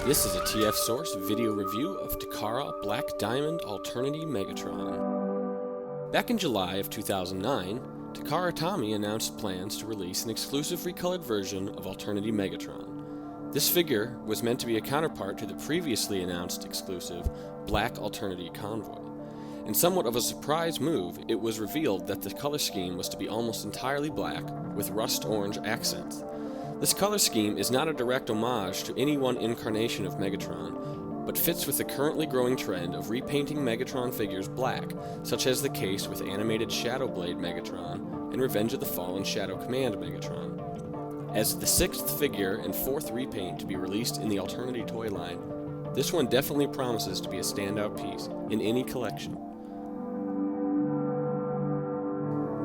This is a TF Source video review of Takara Black Diamond Alternity Megatron. Back in July of 2009, Takara Tomy announced plans to release an exclusive recolored version of Alternity Megatron. This figure was meant to be a counterpart to the previously announced exclusive Black Alternity Convoy. In somewhat of a surprise move, it was revealed that the color scheme was to be almost entirely black with rust orange accents. This color scheme is not a direct homage to any one incarnation of Megatron, but fits with the currently growing trend of repainting Megatron figures black, such as the case with animated Shadow Blade Megatron and Revenge of the Fallen Shadow Command Megatron. As the sixth figure and fourth repaint to be released in the Alternity toy line, this one definitely promises to be a standout piece in any collection.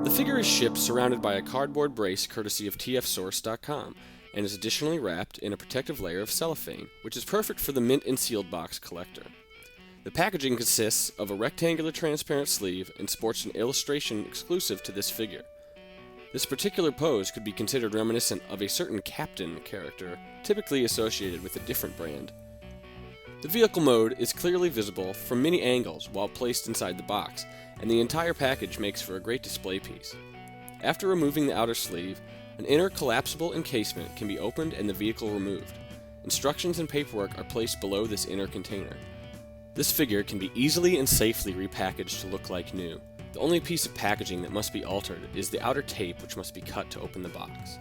The figure is shipped surrounded by a cardboard brace courtesy of tfsource.com and is additionally wrapped in a protective layer of cellophane, which is perfect for the mint and sealed box collector. The packaging consists of a rectangular transparent sleeve and sports an illustration exclusive to this figure. This particular pose could be considered reminiscent of a certain Captain character, typically associated with a different brand. The vehicle mode is clearly visible from many angles while placed inside the box, and the entire package makes for a great display piece. After removing the outer sleeve, an inner collapsible encasement can be opened and the vehicle removed. Instructions and paperwork are placed below this inner container. This figure can be easily and safely repackaged to look like new. The only piece of packaging that must be altered is the outer tape, which must be cut to open the box.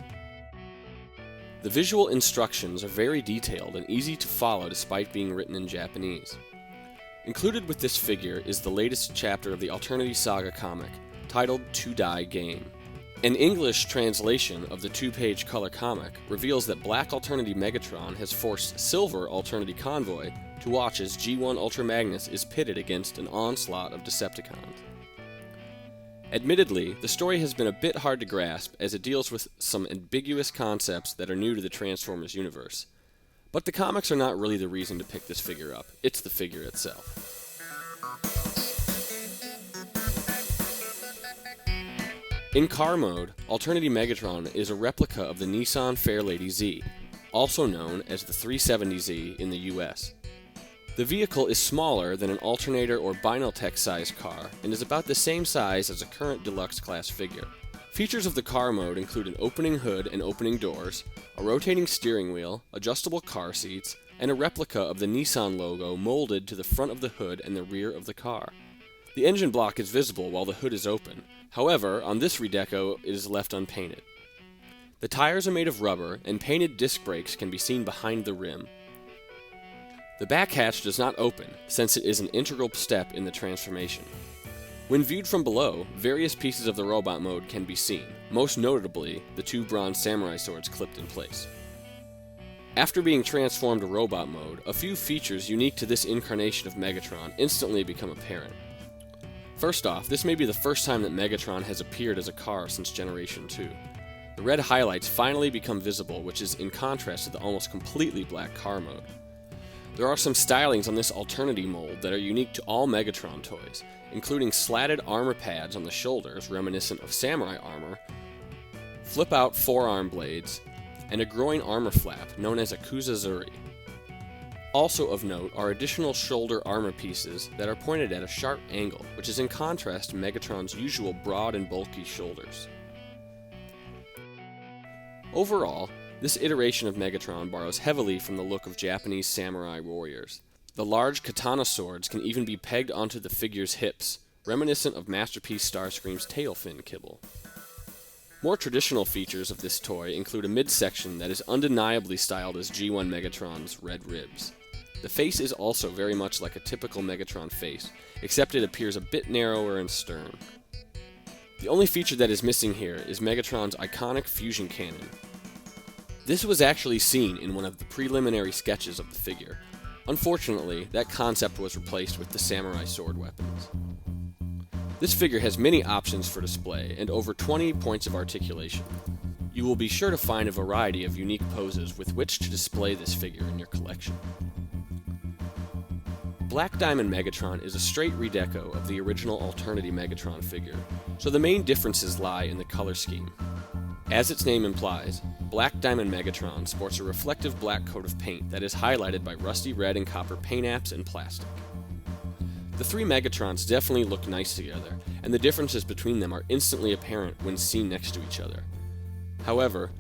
The visual instructions are very detailed and easy to follow despite being written in Japanese. Included with this figure is the latest chapter of the Alternity Saga comic, titled To Die Game. An English translation of the two-page color comic reveals that Black Alternity Megatron has forced Silver Alternity Convoy to watch as G1 Ultra Magnus is pitted against an onslaught of Decepticons. Admittedly, the story has been a bit hard to grasp as it deals with some ambiguous concepts that are new to the Transformers universe. But the comics are not really the reason to pick this figure up, it's the figure itself. In car mode, Alternity Megatron is a replica of the Nissan Fairlady Z, also known as the 370Z in the US. The vehicle is smaller than an alternator or Binaltech-sized car and is about the same size as a current deluxe class figure. Features of the car mode include an opening hood and opening doors, a rotating steering wheel, adjustable car seats, and a replica of the Nissan logo molded to the front of the hood and the rear of the car. The engine block is visible while the hood is open. However, on this redeco, it is left unpainted. The tires are made of rubber, and painted disc brakes can be seen behind the rim. The back hatch does not open, since it is an integral step in the transformation. When viewed from below, various pieces of the robot mode can be seen, most notably the two bronze samurai swords clipped in place. After being transformed to robot mode, a few features unique to this incarnation of Megatron instantly become apparent. First off, this may be the first time that Megatron has appeared as a car since Generation 2. The red highlights finally become visible, which is in contrast to the almost completely black car mode. There are some stylings on this Alternity mold that are unique to all Megatron toys, including slatted armor pads on the shoulders reminiscent of samurai armor, flip-out forearm blades, and a groin armor flap known as a kuzazuri. Also of note are additional shoulder armor pieces that are pointed at a sharp angle, which is in contrast to Megatron's usual broad and bulky shoulders. Overall, this iteration of Megatron borrows heavily from the look of Japanese samurai warriors. The large katana swords can even be pegged onto the figure's hips, reminiscent of Masterpiece Starscream's tail fin kibble. More traditional features of this toy include a midsection that is undeniably styled as G1 Megatron's red ribs. The face is also very much like a typical Megatron face, except it appears a bit narrower and stern. The only feature that is missing here is Megatron's iconic fusion cannon. This was actually seen in one of the preliminary sketches of the figure. Unfortunately, that concept was replaced with the samurai sword weapons. This figure has many options for display and over 20 points of articulation. You will be sure to find a variety of unique poses with which to display this figure in your collection. Black Diamond Megatron is a straight redeco of the original Alternity Megatron figure, so the main differences lie in the color scheme. As its name implies, Black Diamond Megatron sports a reflective black coat of paint that is highlighted by rusty red and copper paint apps and plastic. The three Megatrons definitely look nice together, and the differences between them are instantly apparent when seen next to each other. However,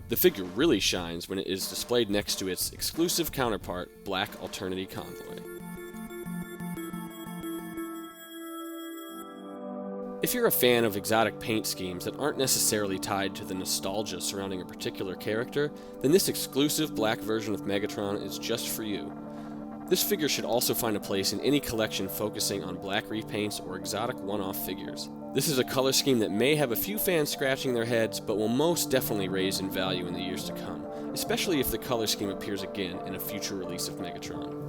the figure really shines when it is displayed next to its exclusive counterpart, Black Alternity Convoy. If you're a fan of exotic paint schemes that aren't necessarily tied to the nostalgia surrounding a particular character, then this exclusive black version of Megatron is just for you. This figure should also find a place in any collection focusing on black repaints or exotic one-off figures. This is a color scheme that may have a few fans scratching their heads, but will most definitely raise in value in the years to come, especially if the color scheme appears again in a future release of Megatron.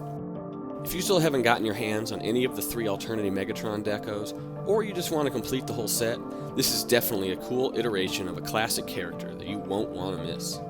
If you still haven't gotten your hands on any of the three Alternity Megatron decos, or you just want to complete the whole set, this is definitely a cool iteration of a classic character that you won't want to miss.